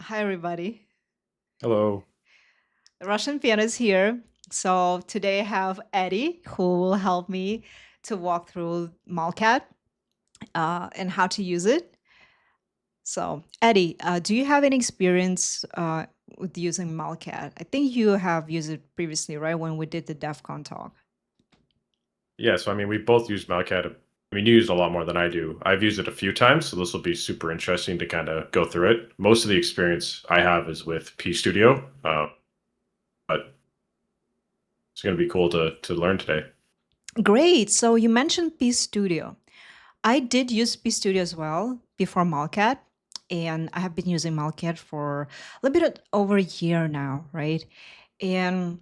Hi, everybody. Hello. The Russian piano is here. So today I have Eddie who will help me to walk through Malcat and how to use it. So, Eddie, do you have any experience with using Malcat? I think you have used it previously, right? When we did the DEF CON talk. Yeah, so we both use Malcat. You use it a lot more than I do. I've used it a few times, so this will be super interesting to kind of go through it. Most of the experience I have is with P Studio, but it's going to be cool to learn today. Great. So you mentioned P Studio. I did use P Studio as well before Malcat, and I have been using Malcat for a little bit over a year now, right? And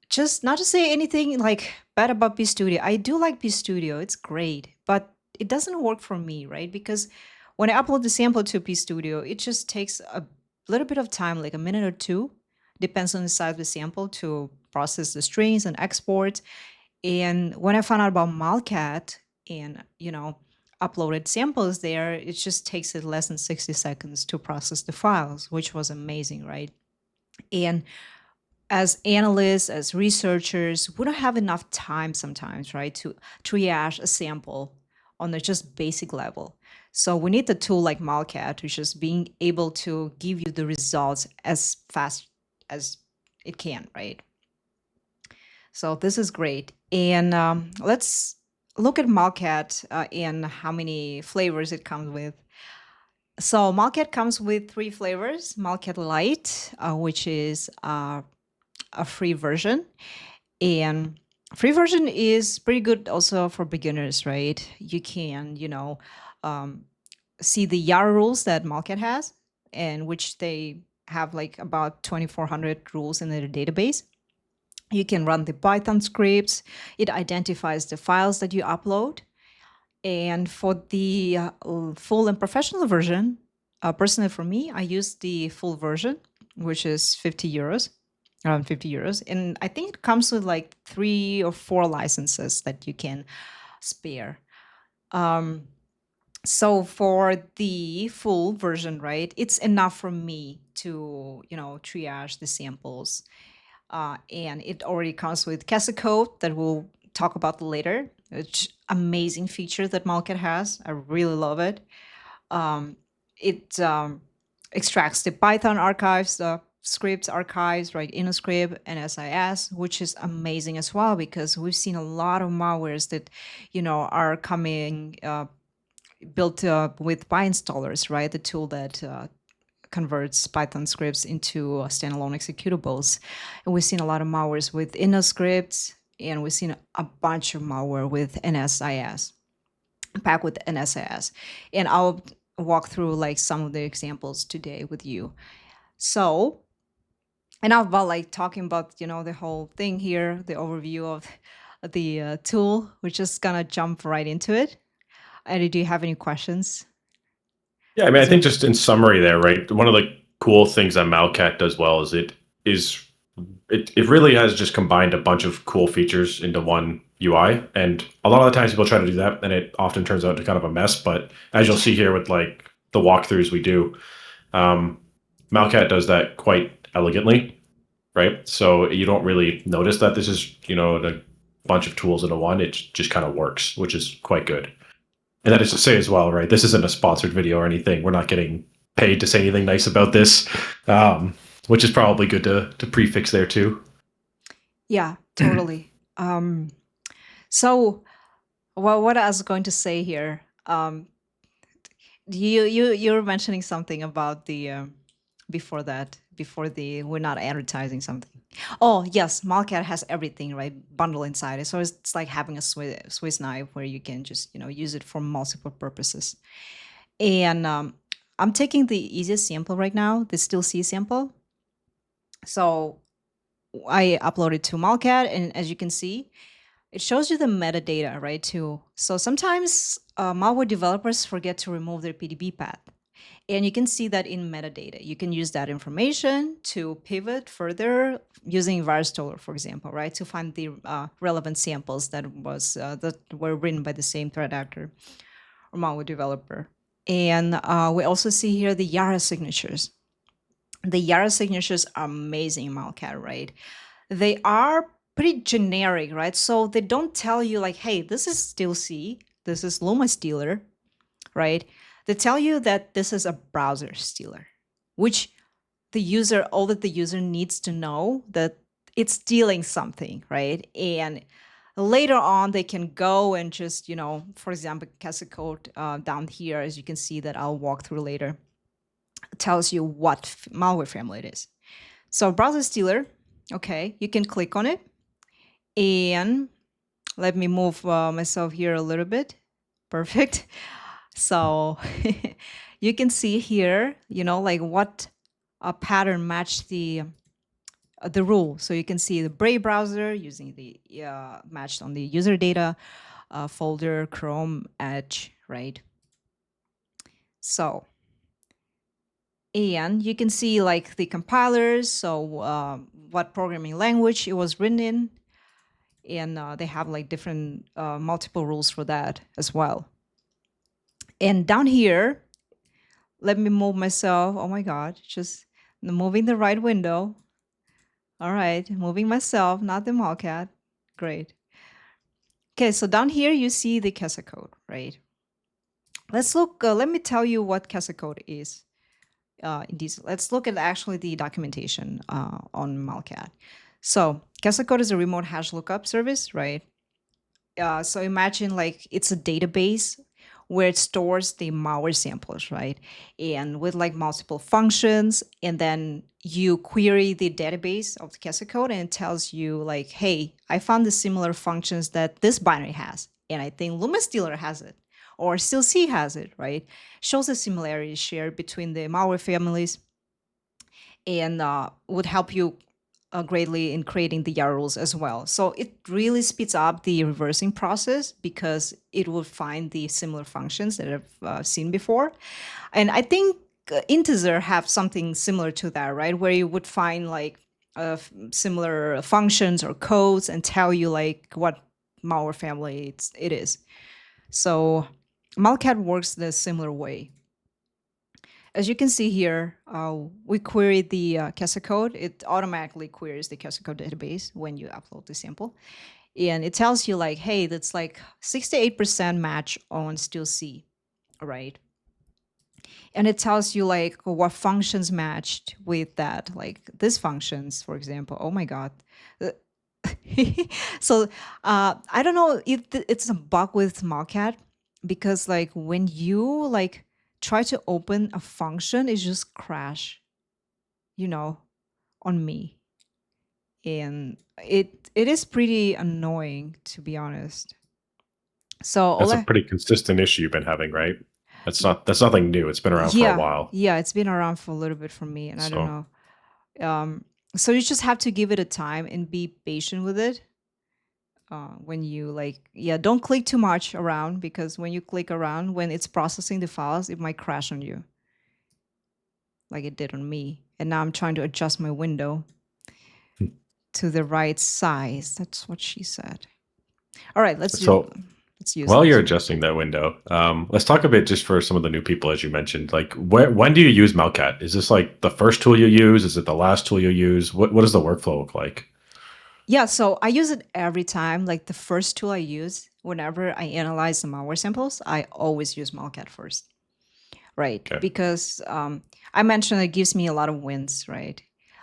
just not to say anything like bad about P Studio. I do like P Studio. It's great, but it doesn't work for me, right? Because when I upload the sample to P Studio, it just takes a little bit of time, like a minute or two, depends on the size of the sample to process the strings and export. And when I found out about Malcat and, uploaded samples there, it just takes it less than 60 seconds to process the files, which was amazing, right? And as analysts, as researchers, we don't have enough time sometimes, right, to triage a sample on a just basic level. So we need a tool like Malcat, which is being able to give you the results as fast as it can, right? So this is great. And let's look at Malcat and how many flavors it comes with. So Malcat comes with three flavors: Malcat Light, which is a free version, and free version is pretty good also for beginners, right? You can, um, see the Yara rules that Malcat has, and which they have like about 2,400 rules in their database. You can run the Python scripts. It identifies the files that you upload. And for the full and professional version, personally for me, I use the full version, which is 50 euros, around 50 euros. And I think it comes with like 3 or 4 licenses that you can spare. Um, so for the full version, right, it's enough for me to, triage the samples, and it already comes with Casa code that we'll talk about later. It's amazing feature that Malcat has. I really love it. It extracts the Python archives, the scripts archives, right? InnoScript and NSIS, which is amazing as well because we've seen a lot of malwares that, are coming built with PyInstallers, right? The tool that converts Python scripts into standalone executables. And we've seen a lot of malwares with InnoScripts, and we've seen a bunch of malware with NSIS, packed with NSIS. And I'll walk through like some of the examples today with you. So, enough about like talking about, the whole thing here, the overview of the tool. We're just gonna jump right into it. Eddie, do you have any questions? Yeah, I think just in summary there, right? One of the cool things that Malcat does well is it really has just combined a bunch of cool features into one UI. And a lot of the times people try to do that and it often turns out to kind of a mess. But as you'll see here with like the walkthroughs we do, um, Malcat does that quite elegantly, right? So you don't really notice that this is, a bunch of tools into one. It just kind of works, which is quite good. And that is to say as well, right? This isn't a sponsored video or anything. We're not getting paid to say anything nice about this, which is probably good to prefix there too. Yeah, totally. So, well, what I was going to say here, you were mentioning something about the before that, before the we're not advertising something. Oh yes, Malcat has everything right bundle inside it, so it's like having a Swiss knife where you can just use it for multiple purposes. And I'm taking the easiest sample right now, the still C sample. So I uploaded to Malcat, and as you can see, it shows you the metadata, right? Too. So sometimes malware developers forget to remove their PDB path. And you can see that in metadata. You can use that information to pivot further using VirusToler, for example, right? To find the relevant samples that were written by the same threat actor or malware developer. And we also see here the Yara signatures. The Yara signatures are amazing in Malcat, right? They are pretty generic, right? So they don't tell you like, hey, this is still C, this is Luma stealer, right? They tell you that this is a browser stealer, which all that the user needs to know that it's stealing something, right? And later on, they can go and just, for example, Casa code down here, as you can see that I'll walk through later, tells you what malware family it is. So browser stealer, okay, you can click on it and let me move myself here a little bit. Perfect. So you can see here, like what a pattern match the rule. So you can see the Brave browser using the matched on the user data folder, Chrome, Edge, right? So, and you can see like the compilers, so what programming language it was written in, and they have like different multiple rules for that as well. And down here, let me move myself. Oh my God, just moving the right window. All right, moving myself, not the Malcat. Great. Okay, so down here you see the CASA code, right? Let's look. Let me tell you what CASA code is. Let's look at actually the documentation on Malcat. So CASA code is a remote hash lookup service, right? So imagine like it's a database where it stores the malware samples, right? And with like multiple functions, and then you query the database of the CASA code and it tells you like, hey, I found the similar functions that this binary has, and I think LumaStealer has it, or StillC has it, right? Shows the similarities shared between the malware families and would help you greatly in creating the YARA rules as well. So it really speeds up the reversing process because it will find the similar functions that I've seen before. And I think integer have something similar to that, right? Where you would find like similar functions or codes and tell you like what malware family it is. So Malcat works the similar way. As you can see here, we queried the CASA code. It automatically queries the CASA code database when you upload the sample. And it tells you like, hey, that's like 68% match on still C, right? And it tells you like what functions matched with that, like these functions, for example. Oh my God. Uh, so I don't know if it's a bug with Malcat because like when you like try to open a function, it just crash, you know, on me, and it is pretty annoying to be honest. So That's all a I pretty consistent issue you've been having, right? That's nothing new. It's been around for a yeah, while. yeah, it's been around for a little bit for me, and I don't So know. So you just have to give it a time and be patient with it. When you like, yeah, don't click too much around because when you click around, when it's processing the files, it might crash on you, like it did on me. And now I'm trying to adjust my window to the right size. That's what she said. All right, so let's use while you're this. adjusting that window, let's talk a bit just for some of the new people, as you mentioned. Like, when do you use Malcat? Is this like the first tool you use? Is it the last tool you use? What does the workflow look like? Yeah, so I use it every time. Like the first tool I use whenever I analyze the malware samples, I always use Malcat first, right? Okay. Because I mentioned it gives me a lot of wins, right?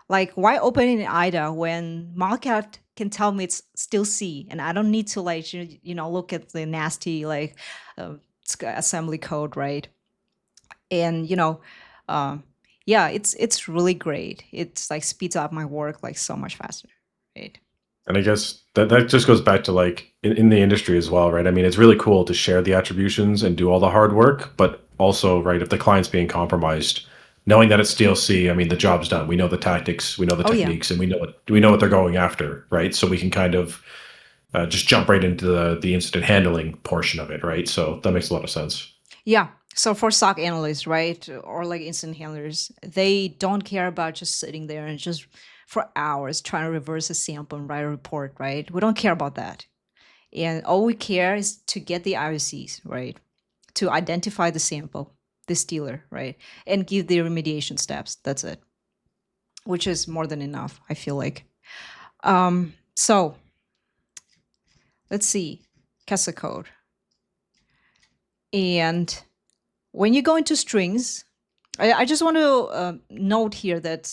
Like why open in IDA when Malcat can tell me it's still C, and I don't need to like look at the nasty like assembly code, right? And um, yeah, it's really great. It's like speeds up my work like so much faster, right? And I guess that just goes back to like in the industry as well, right? I mean, it's really cool to share the attributions and do all the hard work, but also, right, if the client's being compromised, knowing that it's DLC, I mean, the job's done. We know the tactics, we know the Oh yeah. techniques, and we know what they're going after, right? So we can kind of just jump right into the incident handling portion of it, right? So that makes a lot of sense. Yeah. So for SOC analysts, right, or like incident handlers, they don't care about just sitting there and just for hours trying to reverse a sample and write a report, right? We don't care about that. And all we care is to get the IOCs, right? To identify the sample, the stealer, right? And give the remediation steps. That's it. which is more than enough, I feel like. So let's see, Casa code. And when you go into strings, I just want to note here that,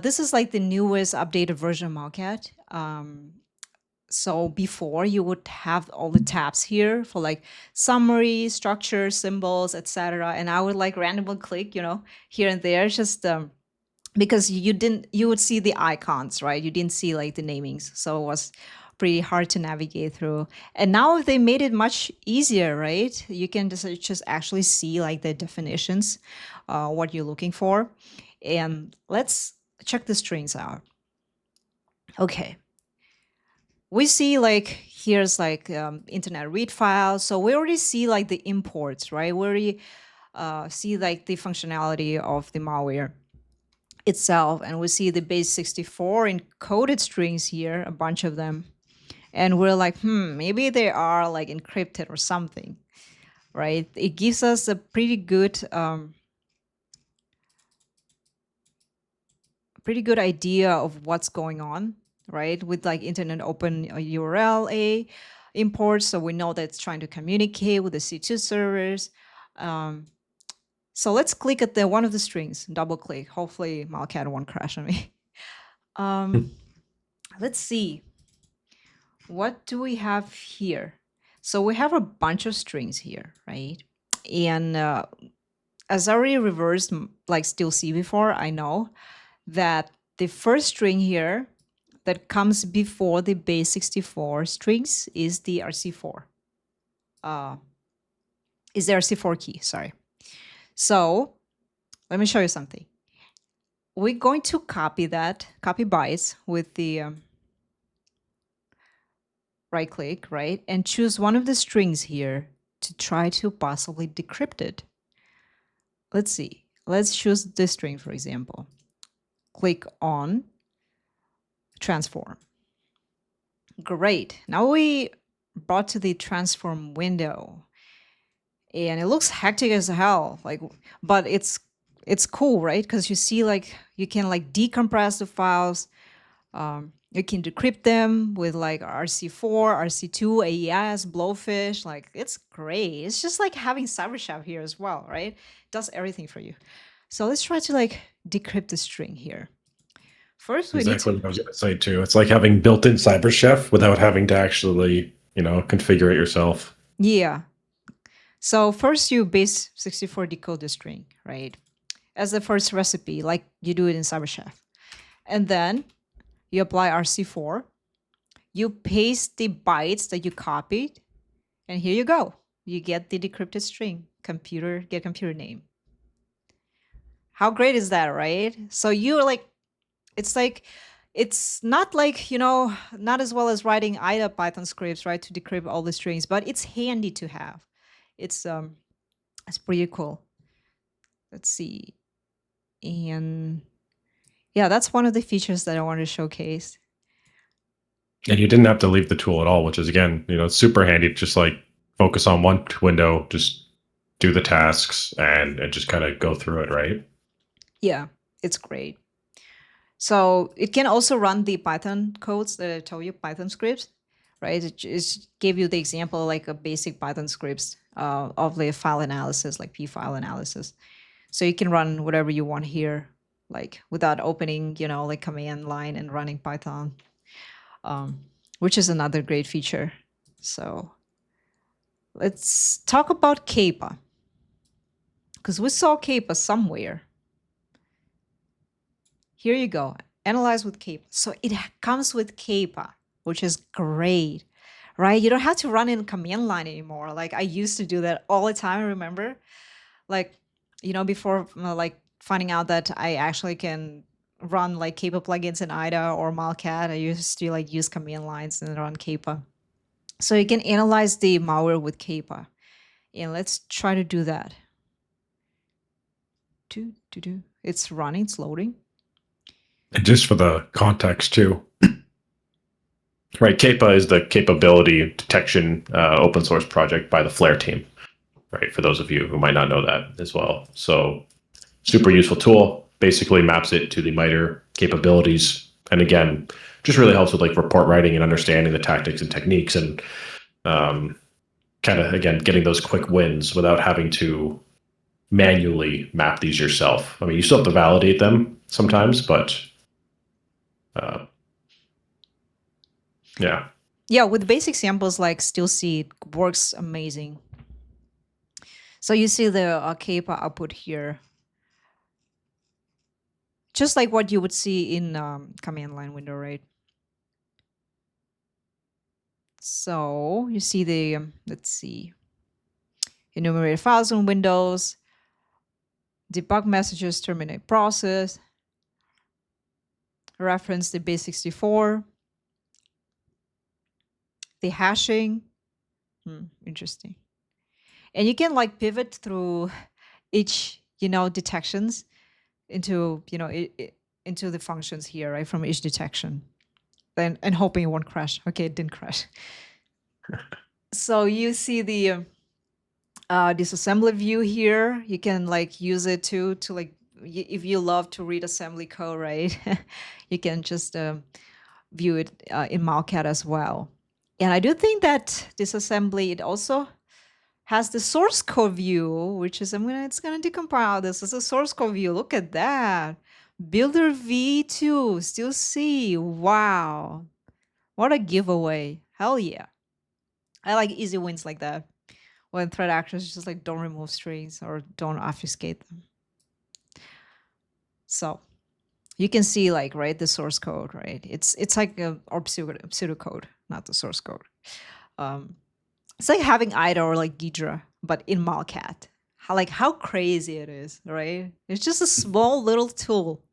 this is like the newest updated version of Malcat. So before you would have all the tabs here for like summary, structure, symbols, etc. And I would like randomly click, here and there, just because you would see the icons, right? You didn't see like the namings. So it was pretty hard to navigate through. And now they made it much easier, right? You can just actually see like the definitions, what you're looking for. And let's check the strings out. Okay. We see like here's like internet read files. So we already see like the imports, right? We already see like the functionality of the malware itself. And we see the base 64 encoded strings here, a bunch of them. And we're like, maybe they are like encrypted or something, right? It gives us a pretty good idea of what's going on, right? With like internet open URL imports, so we know that it's trying to communicate with the C2 servers. So let's click at the one of the strings, double click. Hopefully Malcat won't crash on me. Let's see. What do we have here? So we have a bunch of strings here, right? And as I already reversed, like still see before, I know that the first string here that comes before the base 64 strings is the RC4. Is the RC4 key, sorry. So let me show you something. We're going to copy bytes with the right click, right? And choose one of the strings here to try to possibly decrypt it. Let's see. Let's choose this string, for example. Click on transform. Great. Now we brought to the transform window. And it looks hectic as hell, like, but it's cool, right? Because you see like you can like decompress the files. You can decrypt them with like RC4, RC2, AES, Blowfish. Like it's great. It's just like having CyberChef here as well, right? It does everything for you. So let's try to like decrypt the string here. First, we exactly what I was going to say too. It's like having built-in CyberChef without having to actually, configure it yourself. Yeah. So first, you base 64 decode the string, right? As the first recipe, like you do it in CyberChef, and then you apply RC4. You paste the bytes that you copied, and here you go. You get the decrypted string. Get computer name. How great is that, right? So you're like, it's not like, not as well as writing IDA Python scripts, right, to decrypt all the strings, but it's handy to have. It's pretty cool. Let's see. And yeah, that's one of the features that I wanted to showcase. And you didn't have to leave the tool at all, which is, again, it's super handy to just like focus on one window, just do the tasks and just kind of go through it, right? Yeah, it's great. So it can also run the Python codes that I told you, Python scripts, right? It just gave you the example, like a basic Python scripts of the file analysis, like P file analysis. So you can run whatever you want here, like without opening, like command line and running Python, which is another great feature. So let's talk about Kappa, because we saw Kappa somewhere. Here you go. Analyze with Kappa. So it comes with Kappa, which is great, right? You don't have to run in command line anymore. Like I used to do that all the time, remember? Like, before like finding out that I actually can run like Kappa plugins in IDA or Malcat, I used to like use command lines and run Kappa. So you can analyze the malware with Kappa. And let's try to do that. It's running, it's loading. And just for the context too, right? Kappa is the capability detection open source project by the Flare team, right? For those of you who might not know that as well. So super useful tool. basically maps it to the MITRE capabilities. And again, just really helps with like report writing and understanding the tactics and techniques, and kind of, again, getting those quick wins without having to manually map these yourself. I mean, you still have to validate them sometimes, but yeah. Yeah, with basic samples like still see it works amazing. So you see the KPA output here, just like what you would see in command line window, right? So you see the, let's see, enumerate files in Windows, debug messages, terminate process, reference the base64, the hashing. Interesting. And you can like pivot through each, detections into, into the functions here, right? From each detection. Then, and hoping it won't crash. Okay, it didn't crash. So you see the disassembly view here. You can like use it to like, if you love to read assembly code, right? You can just view it in Malcat as well. And I do think that disassembly, it also has the source code view, which is, it's gonna decompile this as a source code view. Look at that. Builder V2, still C. Wow. What a giveaway. Hell yeah. I like easy wins like that. When threat actors just like don't remove strings or don't obfuscate them. So you can see like, right, the source code, right? It's like or pseudocode, not the source code. It's like having IDA or like Ghidra, but in Malcat. How crazy it is, right? It's just a small little tool.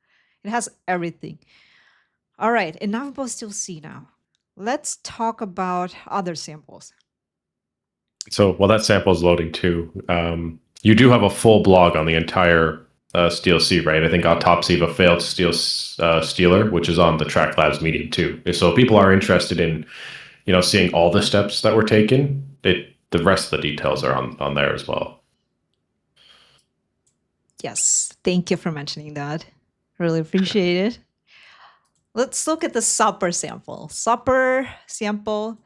It has everything. All right, enough about still C now. Let's talk about other samples. So while that sample is loading too, you do have a full blog on the entire Steel C, right? I think Autopsy of a Failed Steel Stealer, which is on the Track Labs Medium too. So if people are interested in, seeing all the steps that were taken, the rest of the details are on there as well. Yes, thank you for mentioning that. Really appreciate it. Let's look at the supper sample. Supper sample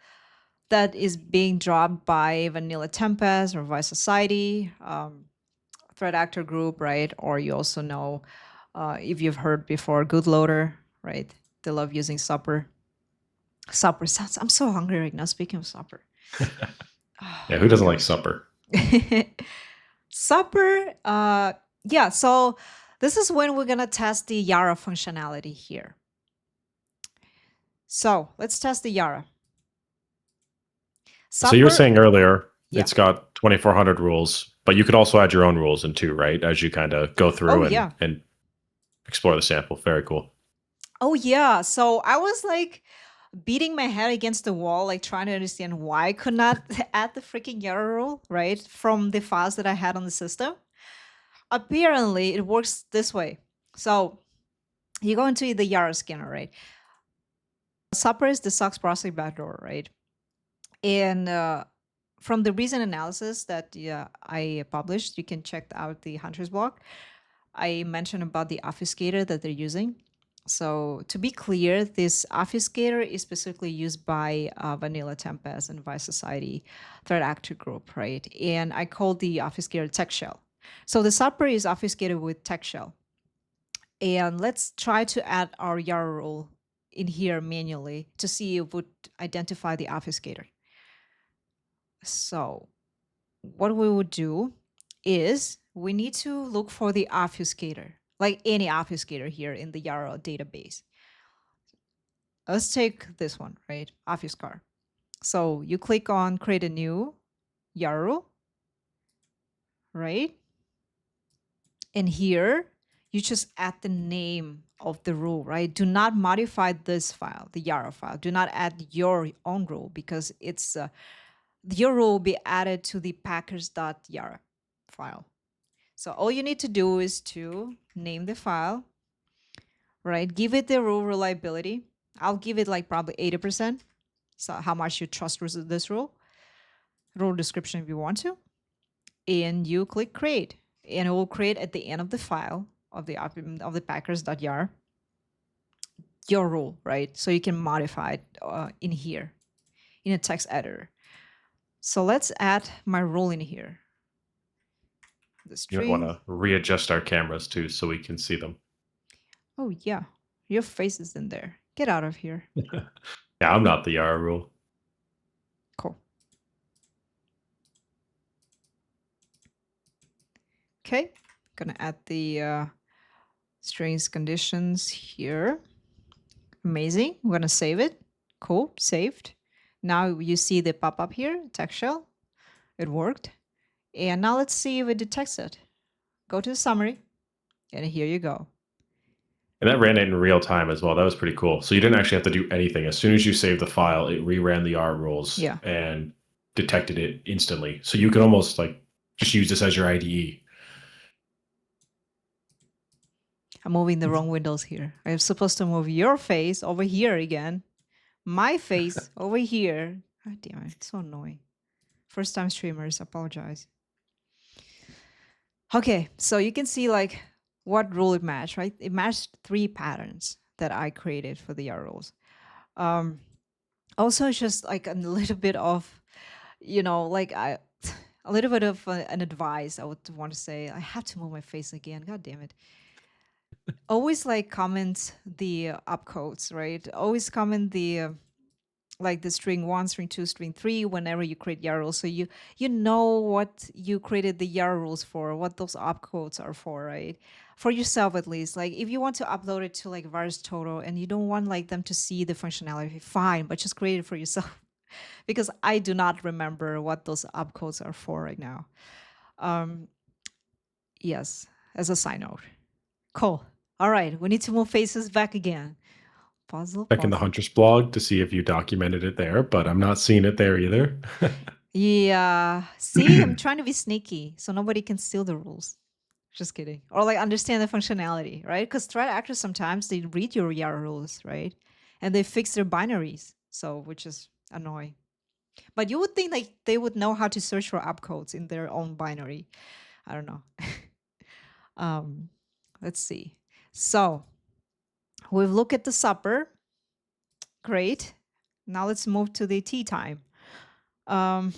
that is being dropped by Vanilla Tempest or Vice Society, threat actor group, right? Or you also know, if you've heard before, Good Loader, right? They love using supper. Supper sounds. I'm so hungry right now. Speaking of supper. Yeah, who doesn't like supper? Supper. Yeah. So this is when we're gonna test the Yara functionality here. So let's test the Yara. So you were saying earlier, Yeah. it's got 2,400 rules, but you could also add your own rules in too, right? As you kind of go through and explore the sample. Very cool. Oh yeah. So I was like beating my head against the wall, like trying to understand why I could not add the freaking Yara rule, right? From the files that I had on the system. Apparently it works this way. So you go into the Yara scanner, right? Supper is the SOX processing backdoor, right? And from the recent analysis that I published, you can check out the Hunter's blog. I mentioned about the obfuscator that they're using. So to be clear, this obfuscator is specifically used by Vanilla Tempest and Vice Society threat actor group, right? And I call the obfuscator tech shell. So the supper is obfuscated with tech shell. And let's try to add our Yara rule in here manually to see if it would identify the obfuscator. So what we would do is we need to look for the obfuscator, like any obfuscator here in the Yara database. Let's take this one, right? Obfuscar. So you click on create a new Yara rule, right? And here you just add the name of the rule, right? Do not modify this file, the Yara file. Do not add your own rule because it's your rule will be added to the packers.yara file. So all you need to do is to name the file, right? Give it the rule reliability. I'll give it like probably 80%. So how much you trust this rule description if you want to. And you click create. And it will create at the end of the file of the packers.yar, your rule, right? So you can modify it in here in a text editor. So let's add my rule in here. The You might want string. to readjust our cameras too so we can see them. Oh yeah, your face is in there. Get out of here. Yeah, I'm not the Yara rule. Cool. Okay, gonna add the strings conditions here. Amazing. I'm gonna save it. Cool, saved. Now you see the pop-up here, text shell. It worked. And now let's see if it detects it. Go to the summary, and here you go. And that ran it in real time as well. That was pretty cool. So you didn't actually have to do anything. As soon as you saved the file, it reran the Yara rules Yeah. and detected it instantly. So you could almost like just use this as your IDE. I'm moving the wrong windows here. I'm supposed to move your face over here again. My face over here. God damn it, it's so annoying. First time streamers, apologize. Okay, so you can see like what rule it matched, right? It matched 3 patterns that I created for the Yara rules. Also, just like a little bit of, like a little bit of an advice I would want to say. I have to move my face again. God damn it. Always like comment the opcodes, right? Always comment the like the string 1, string 2, string 3 whenever you create Yara rules. So you know what you created the Yara rules for, what those opcodes are for, right? For yourself at least. Like if you want to upload it to like VirusTotal and you don't want like them to see the functionality, fine, but just create it for yourself. Because I do not remember what those opcodes are for right now. Yes, as a side note. Cool. All right, we need to move faces back again. Puzzle, Check in the puzzle. Hunter's blog to see if you documented it there, but I'm not seeing it there either. Yeah. See, I'm trying to be sneaky so nobody can steal the rules. Just kidding. Or like understand the functionality, right? Because threat actors sometimes they read your Yara rules, right? And they fix their binaries. So which is annoying. But you would think like they would know how to search for opcodes in their own binary. I don't know. Let's see. So we've looked at the supper. Great. Now let's move to the tea time. Let's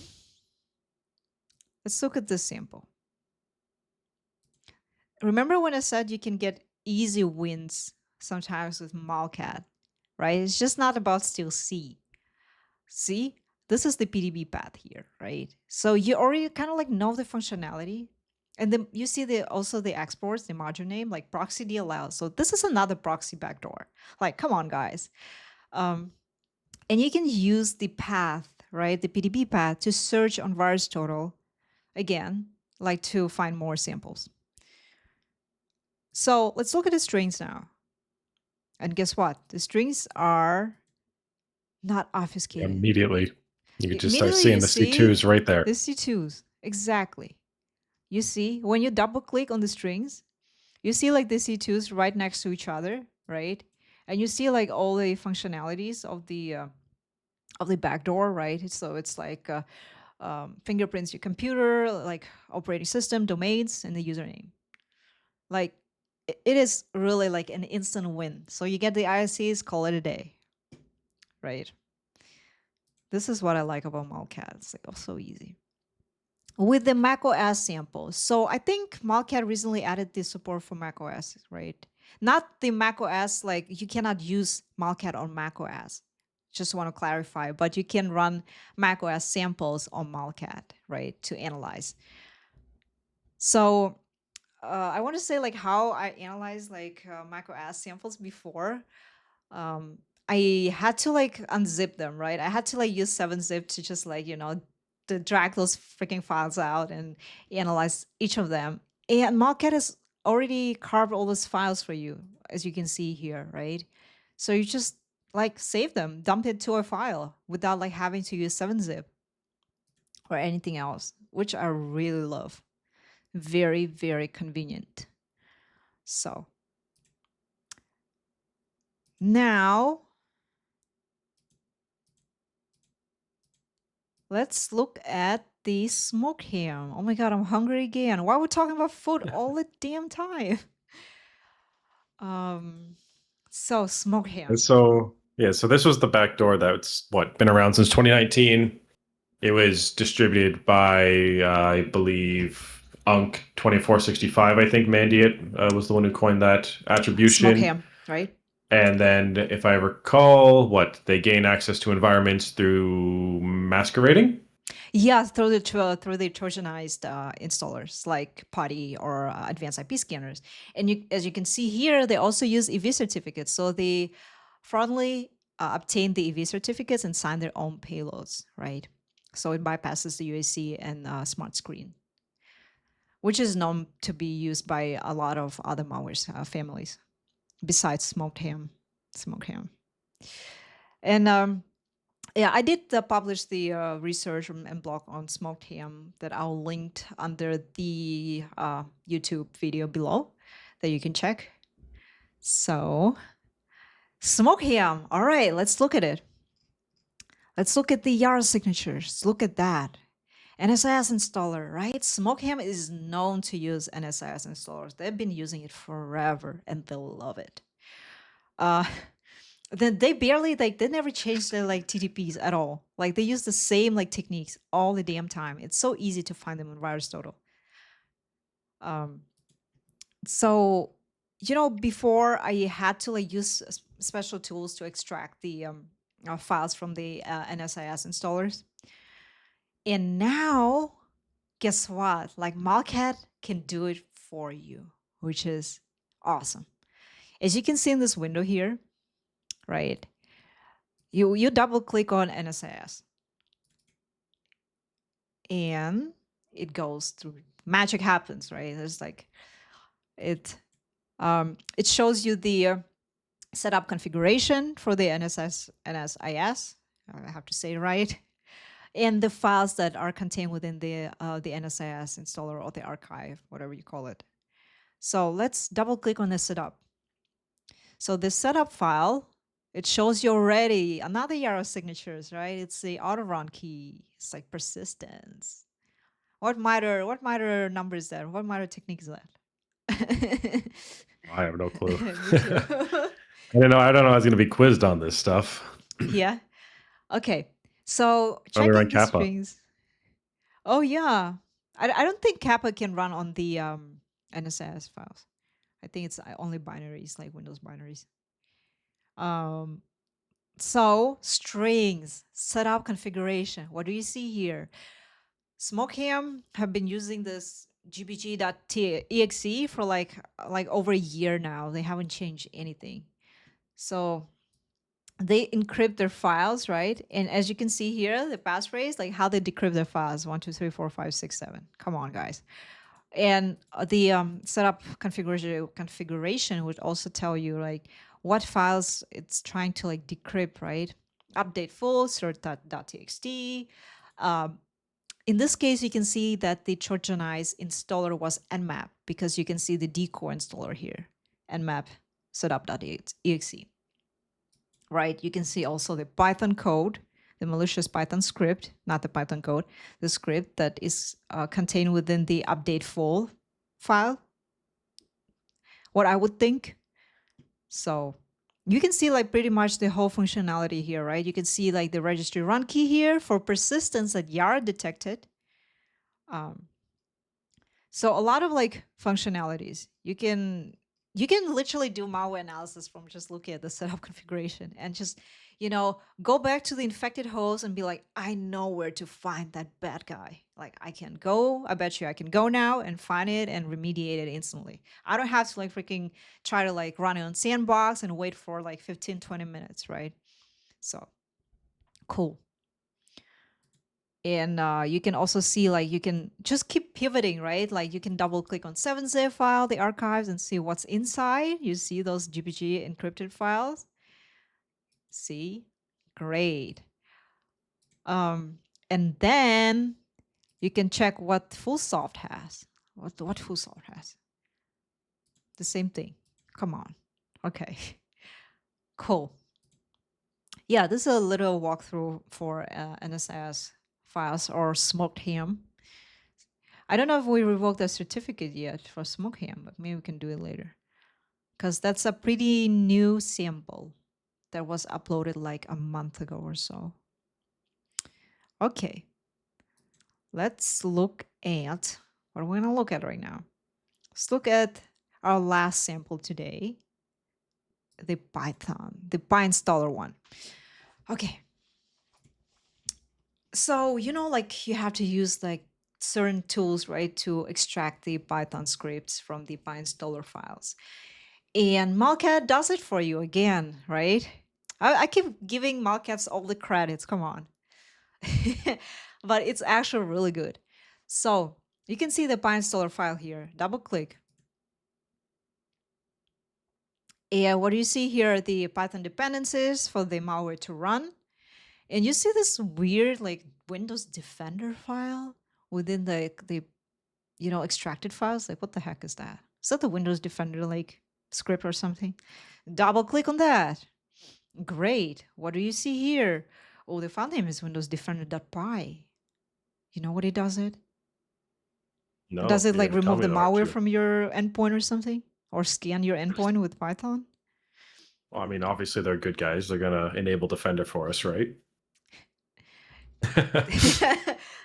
look at this sample. Remember when I said you can get easy wins sometimes with Malcat, right? It's just not about still C. See, this is the PDB path here, right? So you already kind of like know the functionality. And then you see also the exports, the module name, like proxy DLL. So this is another proxy backdoor. Like, come on, guys. And you can use the path, right? The PDB path to search on VirusTotal again, like to find more samples. So let's look at the strings now. And guess what? The strings are not obfuscated. Immediately, you could just start Immediately seeing you the see C2s right there. the C2s. Exactly. You see, when you double click on the strings, you see like the C2s right next to each other, right? And you see like all the functionalities of the backdoor, right? So it's like fingerprints your computer, like operating system, domains, and the username. Like it is really like an instant win. So you get the ISCs, call it a day, right? This is what I like about Malcat. It's like oh, so easy. With the macOS sample, so I think Malcat recently added this support for macOS, right? Not the macOS, like you cannot use Malcat on macOS. Just want to clarify, but you can run macOS samples on Malcat, right, to analyze. So I want to say like how I analyzed like macOS samples before. I had to like unzip them, right? I had to like use 7-zip to just like, to drag those freaking files out and analyze each of them. And Market has already carved all those files for you, as you can see here, right? So you just like save them, dump it to a file without like having to use 7-zip or anything else, which I really love. Very, very convenient. So now let's look at the smoked ham. Oh my god, I'm hungry again. Why are we talking about food all the damn time? Um, so smoked And ham. so, yeah, so this was the backdoor that's what been around since 2019. It was distributed by, I believe, Unc 2465. I think Mandiant was the one who coined that Smoked attribution. ham, right? And then, if I recall, what they gain access to environments through masquerading. Yeah, through the Trojanized installers like PuTTY or advanced IP scanners. And as you can see here, they also use EV certificates. So they fraudulently obtain the EV certificates and sign their own payloads, right? So it bypasses the UAC and smart screen, which is known to be used by a lot of other malware families besides smoked ham. Smoked ham. And yeah, I did publish the research and blog on smoked ham that I'll link under the YouTube video below that you can check. So, smoked ham. All right, let's look at it. Let's look at the Yara signatures. Look at that. NSIS installer, right? Smoked ham is known to use NSIS installers. They've been using it forever and they love it. Uh, then they barely they never changed their like TTPs at all. Like they use the same like techniques all the damn time. It's so easy to find them on VirusTotal. Um, so before I had to like use special tools to extract the files from the NSIS installers, and now guess what? Like Malcat can do it for you, which is awesome. As you can see in this window here, right? You double click on NSIS and it goes through. Magic happens, right? There's like it shows you the setup configuration for the NSIS. I have to say it right, and the files that are contained within the NSIS installer or the archive, whatever you call it. So let's double click on the setup. So the setup file, it shows you already another Yara signatures, right? It's the auto run key. It's like persistence. What MITRE number is that? What MITRE technique is that? I have no clue. Me too. I don't know. I don't know. I was going to be quizzed on this stuff. Yeah. Okay. So Probably run checking the Kappa. strings. Oh yeah. I don't think Kappa can run on the NSIS files. I think it's only binaries, like Windows binaries. Um, so strings, setup configuration. What do you see here? Smokeham have been using this gbg.exe for like over a year now. They haven't changed anything. So they encrypt their files, right? And as you can see here, the passphrase, like how they decrypt their files, 1, 2, 3, 4, 5, 6, 7. Come on, guys. And the setup configuration would also tell you like what files it's trying to like decrypt, right? Update full, cert.txt. In this case, you can see that the Trojanized installer was nmap because you can see the decore installer here, nmap setup.exe, right? You can see also the Python code, the malicious Python script, not the Python code, the script that is contained within the update full file, what I would think. So you can see like pretty much the whole functionality here, right? You can see like the registry run key here for persistence that Yara detected. So a lot of like functionalities. You can literally do malware analysis from just looking at the setup configuration and just, go back to the infected host and be like, I know where to find that bad guy. Like I bet you I can go now and find it and remediate it instantly. I don't have to like freaking try to like run it on sandbox and wait for like 15, 20 minutes, right? So cool. And you can also see like you can just keep pivoting, right? Like you can double click on 7zip file, the archives, and see what's inside. You see those GPG encrypted files. See, great. And then you can check what fullsoft has. What fullsoft has? The same thing. Come on. Okay. Cool. Yeah, this is a little walkthrough for NSIS files or smoked ham. I don't know if we revoked the certificate yet for smoke ham, but maybe we can do it later. because that's a pretty new sample that was uploaded like a month ago or so. Okay, let's look at what we're going to look at right now. Let's look at our last sample today, the Python, the PyInstaller one. Okay. So, like you have to use like certain tools, right, to extract the Python scripts from the PyInstaller files. And Malcat does it for you again, right? I keep giving Malcats all the credits. Come on. But it's actually really good. So you can see the PyInstaller file here. Double click. And what do you see here are the Python dependencies for the malware to run. And you see this weird like Windows Defender file within the extracted files. Like, what the heck is that? Is that the Windows Defender like script or something? Double click on that. Great. What do you see here? Oh, the file name is Windows Defender.py. You know what it does it? Does No, it you're like going to tell remove me the though, aren't malware you? from your endpoint or something? Or scan your endpoint with Python? Well, I mean, obviously they're good guys. They're going to enable Defender for us, right?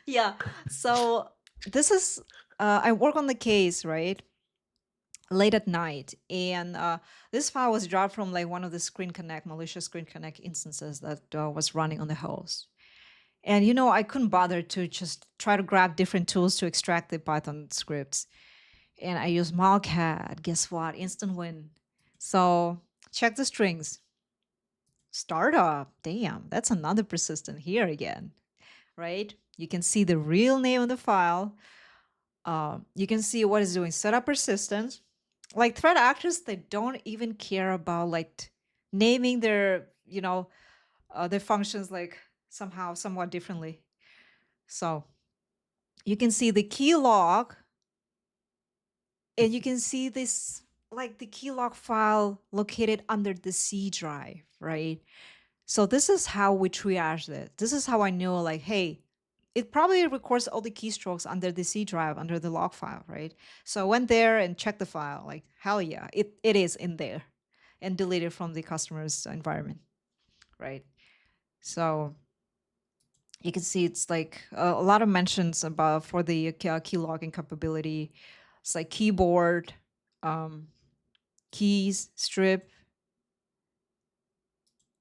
Yeah. So this is I work on the case, right? Late at night, and this file was dropped from like one of the Screen Connect malicious Screen Connect instances that was running on the host. And I couldn't bother to just try to grab different tools to extract the Python scripts. And I used Malcat. Guess what? Instant win. So check the strings. Startup. Damn, that's another persistent here again, right? You can see the real name of the file. You can see what it's doing. Setup persistence. Like threat actors, they don't even care about like naming their functions like somehow, somewhat differently. So you can see the key log, and you can see this like the key log file located under the C drive, right? So this is how we triage it. This is how I know, like, hey, it probably records all the keystrokes under the C drive, under the log file, right? So I went there and checked the file, like, hell yeah, it is in there, and deleted from the customer's environment, right? So you can see it's like a lot of mentions about for the key logging capability. It's like keyboard, um, keys, strip,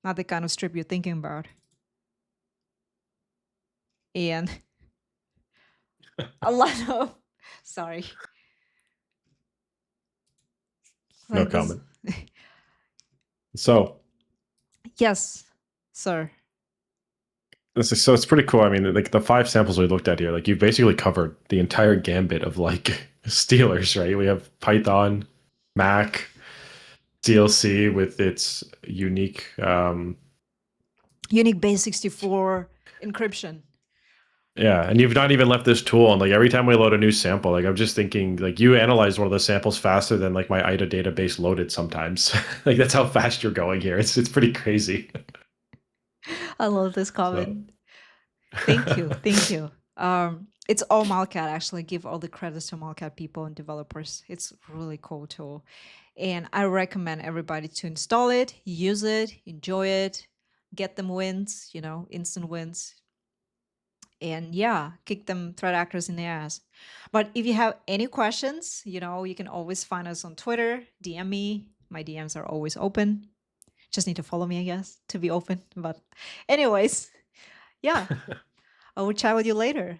not the kind of strip you're thinking about. And a lot of, sorry, No like this. comment. So, Yes, sir. so it's pretty cool. I mean, like the 5 samples we looked at here, like you basically covered the entire gambit of like stealers, right? We have Python, Mac, DLC with its unique Unique base 64 encryption. yeah, and you've not even left this tool. And like every time we load a new sample, like I'm just thinking, like you analyze one of the samples faster than like my IDA database loaded sometimes. Like that's how fast you're going here. It's pretty crazy. I love this So comment. Thank you. Thank you. It's all Malcat, actually. Give all the credits to Malcat people and developers. It's really cool tool. And I recommend everybody to install it, use it, enjoy it, get them wins, instant wins. And yeah, kick them threat actors in the ass. But if you have any questions, you can always find us on Twitter, DM me. My DMs are always open. Just need to follow me, I guess, to be open. But anyways, yeah, I will chat with you later.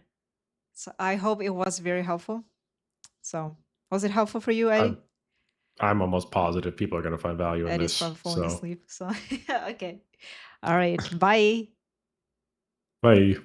So I hope it was very helpful. So was it helpful for you, Eddie? I'm I'm almost positive people are going to find value in Eddie's this. probably falling So asleep. So okay. All right. Bye. bye.